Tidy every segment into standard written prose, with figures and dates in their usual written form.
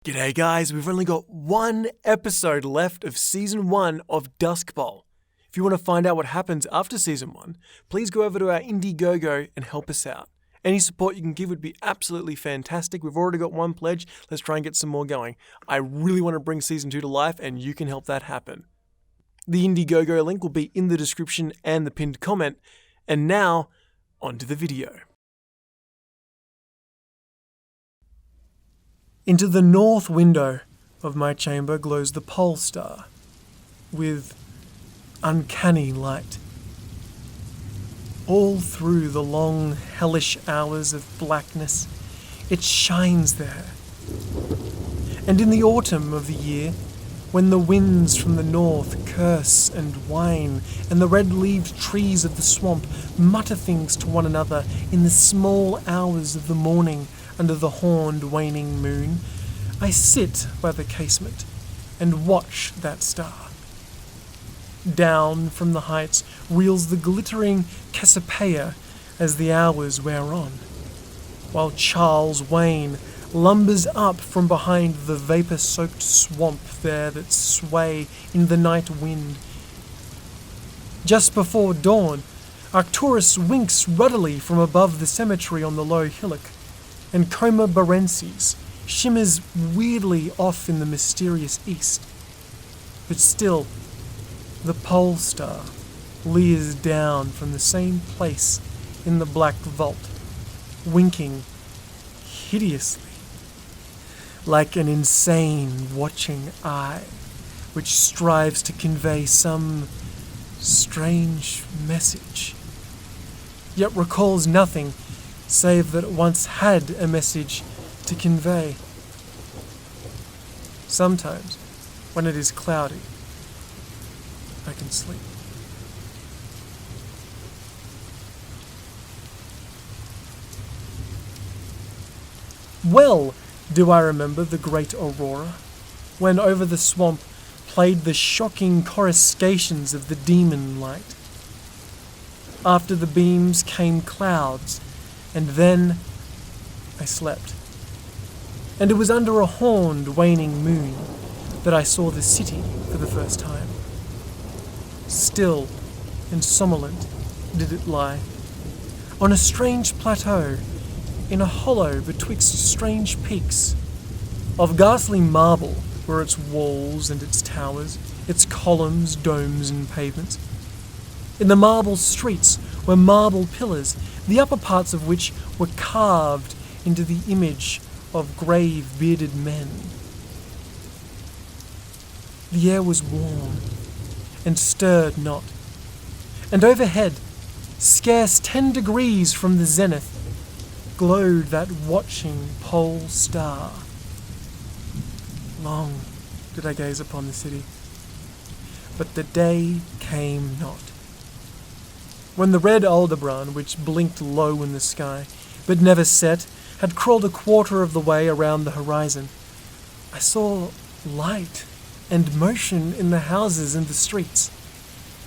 G'day guys, we've only got one episode left of Season 1 of Dusk Bowl. If you want to find out what happens after Season 1, please go over to our Indiegogo and help us out. Any support you can give would be absolutely fantastic. We've already got one pledge, let's try and get some more going. I really want to bring Season 2 to life and you can help that happen. The Indiegogo link will be in the description and the pinned comment. And now, onto the video. Into the north window of my chamber glows the pole star, with uncanny light. All through the long, hellish hours of blackness, it shines there. And in the autumn of the year, when the winds from the north curse and whine, and the red-leaved trees of the swamp mutter things to one another in the small hours of the morning, under the horned waning moon, I sit by the casement and watch that star. Down from the heights reels the glittering Cassiopeia as the hours wear on, while Charles Wayne lumbers up from behind the vapour-soaked swamp there that sway in the night wind. Just before dawn, Arcturus winks ruddily from above the cemetery on the low hillock, and Coma Barensis shimmers weirdly off in the mysterious east. But still, the pole star leers down from the same place in the black vault, winking hideously, like an insane watching eye, which strives to convey some strange message, yet recalls nothing save that it once had a message to convey. Sometimes, when it is cloudy, I can sleep. Well do I remember the great aurora, when over the swamp played the shocking coruscations of the demon light. After the beams came clouds, and then I slept. And it was under a horned, waning moon that I saw the city for the first time. Still and somnolent did it lie, on a strange plateau, in a hollow betwixt strange peaks. Of ghastly marble were its walls and its towers, its columns, domes, and pavements. In the marble streets were marble pillars, the upper parts of which were carved into the image of grave bearded men. The air was warm and stirred not, and overhead, scarce 10 degrees from the zenith, glowed that watching pole star. Long did I gaze upon the city, but the day came not. When the red Aldebaran, which blinked low in the sky, but never set, had crawled a quarter of the way around the horizon, I saw light and motion in the houses and the streets.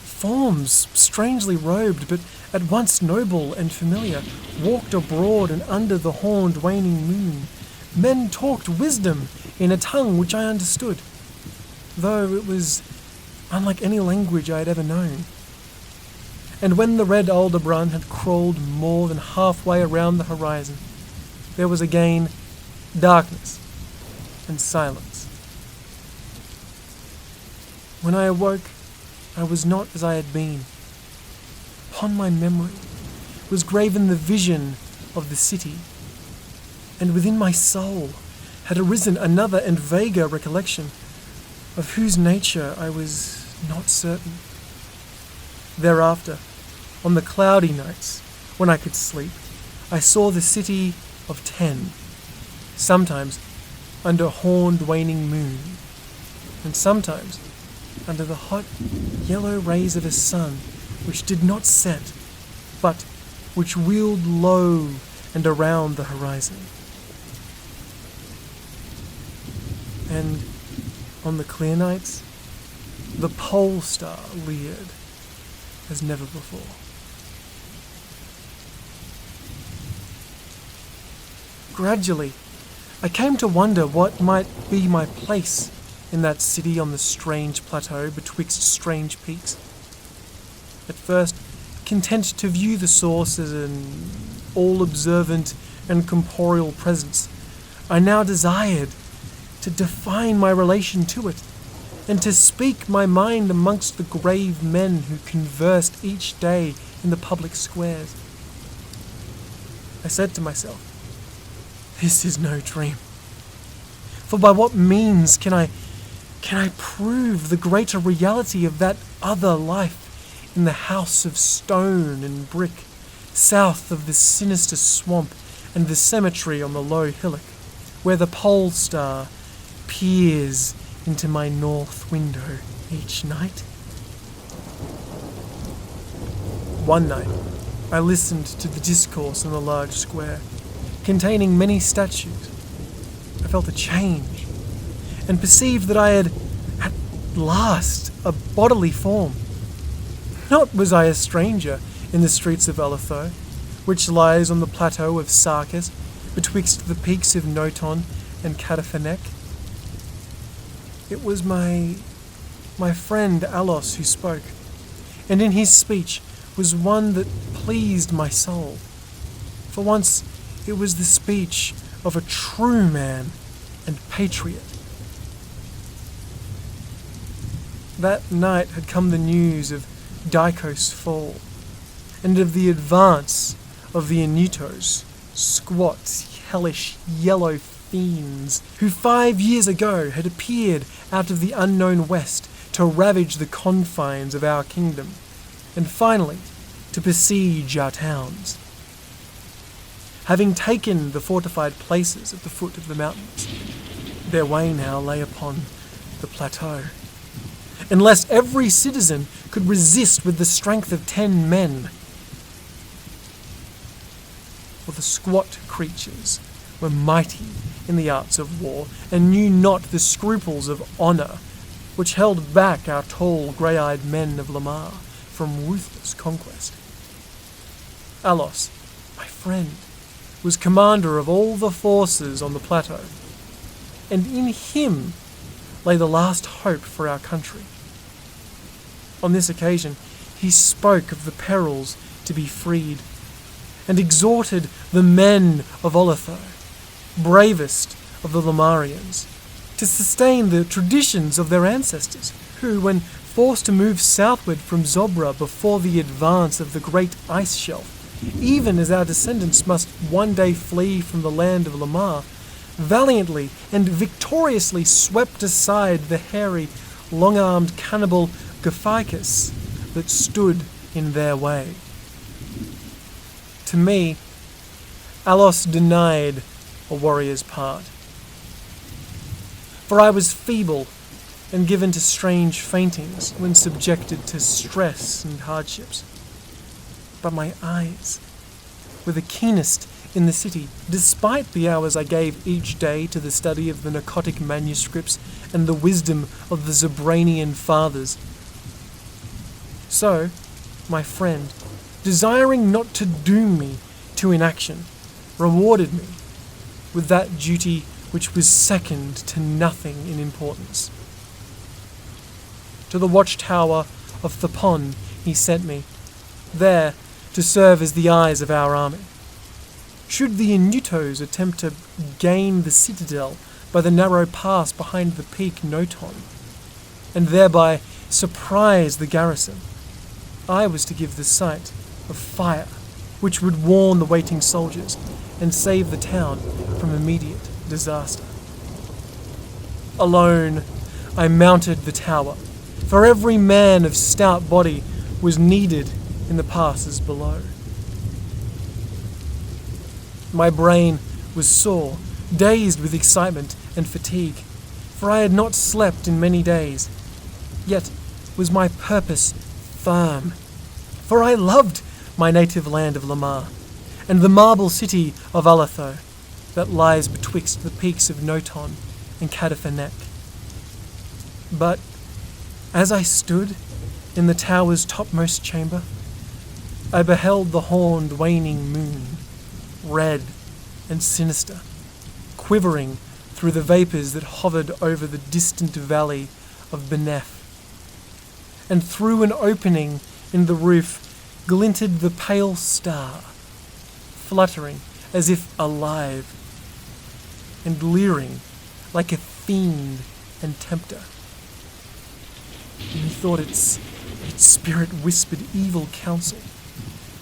Forms, strangely robed, but at once noble and familiar, walked abroad and under the horned waning moon. Men talked wisdom in a tongue which I understood, though it was unlike any language I had ever known. And when the red Aldebaran had crawled more than halfway around the horizon, there was again darkness and silence. When I awoke, I was not as I had been. Upon my memory was graven the vision of the city, and within my soul had arisen another and vaguer recollection, of whose nature I was not certain. Thereafter, on the cloudy nights, when I could sleep, I saw the city of 10, sometimes under horned waning moon, and sometimes under the hot yellow rays of a sun which did not set, but which wheeled low and around the horizon. And on the clear nights, the pole star leered as never before. Gradually, I came to wonder what might be my place in that city on the strange plateau betwixt strange peaks. At first, content to view the source as an all-observant and corporeal presence, I now desired to define my relation to it, and to speak my mind amongst the grave men who conversed each day in the public squares. I said to myself, this is no dream. For by what means can I prove the greater reality of that other life in the house of stone and brick, south of the sinister swamp and the cemetery on the low hillock, where the pole star peers into my north window each night? One night, I listened to the discourse in the large square, containing many statues. I felt a change, and perceived that I had, at last, a bodily form. Not was I a stranger in the streets of Aletho, which lies on the plateau of Sarkis, betwixt the peaks of Noton and Cataphonec. It was my friend Alos who spoke, and in his speech was one that pleased my soul. For once, it was the speech of a true man and patriot. That night had come the news of Dikos' fall, and of the advance of the Anutos, squat, hellish, yellow fiends, who 5 years ago had appeared out of the unknown west to ravage the confines of our kingdom, and finally to besiege our towns. Having taken the fortified places at the foot of the mountains, their way now lay upon the plateau. Unless every citizen could resist with the strength of 10 men. For the squat creatures were mighty in the arts of war, and knew not the scruples of honour, which held back our tall, grey-eyed men of Lamar from ruthless conquest. Alos, my friend, was commander of all the forces on the plateau, and in him lay the last hope for our country. On this occasion, he spoke of the perils to be freed, and exhorted the men of Aletho, bravest of the Lamarians, to sustain the traditions of their ancestors, who, when forced to move southward from Zobra before the advance of the great ice shelf, even as our descendants must one day flee from the land of Lamar, valiantly and victoriously swept aside the hairy, long-armed cannibal Gophichus that stood in their way. To me, Alos denied a warrior's part, for I was feeble and given to strange faintings when subjected to stress and hardships. But my eyes were the keenest in the city, despite the hours I gave each day to the study of the narcotic manuscripts and the wisdom of the Zebranian fathers. So, my friend, desiring not to doom me to inaction, rewarded me with that duty which was second to nothing in importance. To the watchtower of Thapon he sent me, there to serve as the eyes of our army. Should the Anutos attempt to gain the citadel by the narrow pass behind the peak Noton, and thereby surprise the garrison, I was to give the sight of fire, which would warn the waiting soldiers and save the town from immediate disaster. Alone, I mounted the tower, for every man of stout body was needed in the passes below. My brain was sore, dazed with excitement and fatigue, for I had not slept in many days. Yet was my purpose firm, for I loved my native land of Lamar, and the marble city of Aletho that lies betwixt the peaks of Noton and Cataphonec. But as I stood in the tower's topmost chamber, I beheld the horned waning moon, red and sinister, quivering through the vapours that hovered over the distant valley of Benef. And through an opening in the roof glinted the pale star, fluttering as if alive, and leering like a fiend and tempter. And methought its spirit whispered evil counsel,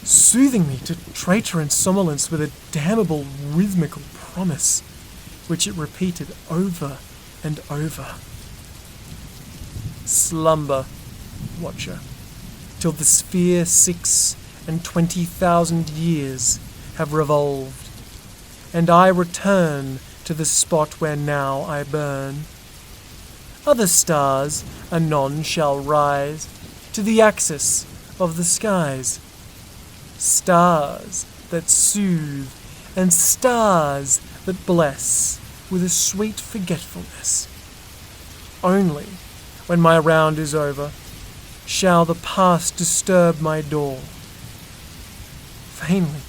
soothing me to traitor and somnolence with a damnable rhythmical promise, which it repeated over and over. Slumber, watcher, till the sphere 26,000 years have revolved, and I return to the spot where now I burn. Other stars anon shall rise to the axis of the skies, stars that soothe and stars that bless with a sweet forgetfulness. Only when my round is over shall the past disturb my door. Vainly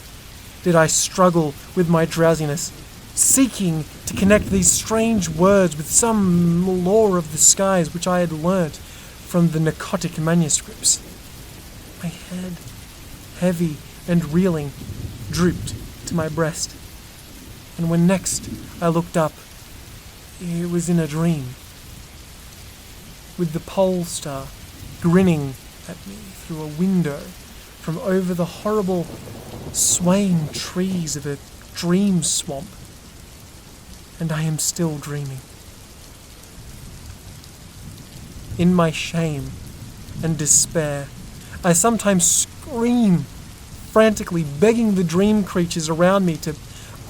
did I struggle with my drowsiness, seeking to connect these strange words with some lore of the skies which I had learnt from the narcotic manuscripts. My head, heavy and reeling, drooped to my breast, and when next I looked up, it was in a dream, with the pole star grinning at me through a window from over the horrible swaying trees of a dream swamp, and I am still dreaming. In my shame and despair, I sometimes scream, frantically begging the dream creatures around me to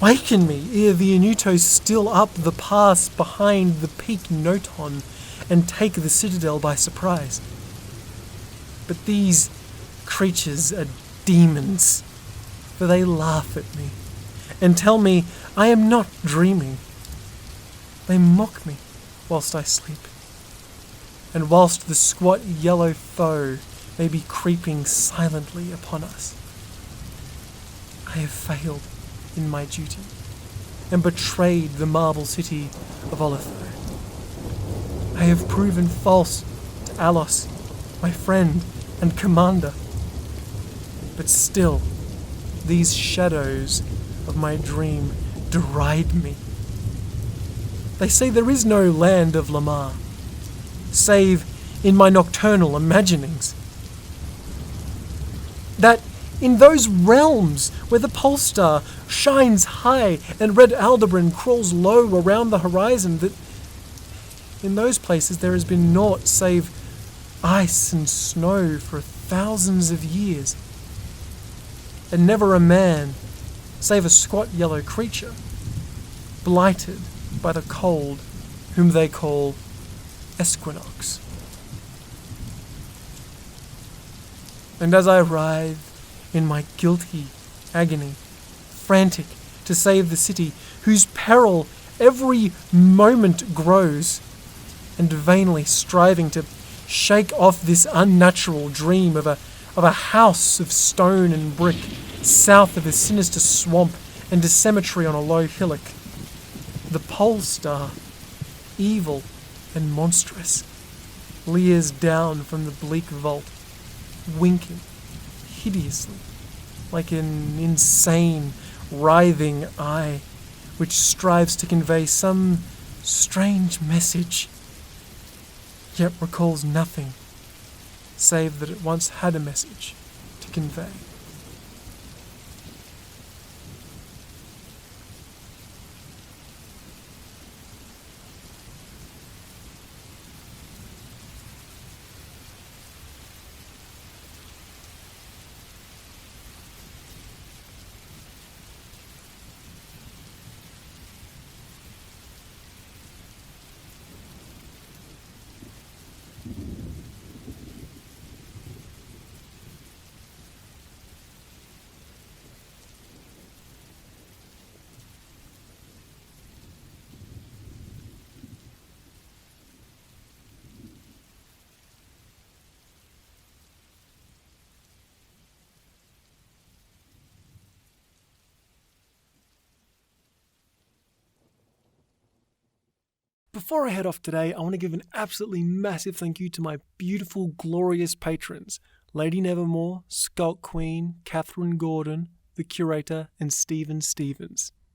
waken me ere the Anutos still up the pass behind the peak Noton and take the citadel by surprise. But these creatures are demons, for they laugh at me and tell me I am not dreaming. They mock me whilst I sleep, and whilst the squat yellow foe may be creeping silently upon us. I have failed in my duty and betrayed the marble city of Olitho. I have proven false to Alos, my friend and commander. But still, these shadows of my dream deride me. They say there is no land of Lamar, save in my nocturnal imaginings. That in those realms where the pole star shines high and red Aldebaran crawls low around the horizon, that in those places there has been naught save ice and snow for thousands of years, and never a man save a squat yellow creature, blighted by the cold, whom they call Esquinox. And as I writhe in my guilty agony, frantic to save the city, whose peril every moment grows, and vainly striving to shake off this unnatural dream of a house of stone and brick south of a sinister swamp and a cemetery on a low hillock, the pole star, evil and monstrous, leers down from the bleak vault, winking hideously like an insane, writhing eye which strives to convey some strange message, yet recalls nothing save that it once had a message to convey. Before I head off today, I want to give an absolutely massive thank you to my beautiful, glorious patrons, Lady Nevermore, Scott Queen, Catherine Gordon, The Curator, and Stephen Stevens.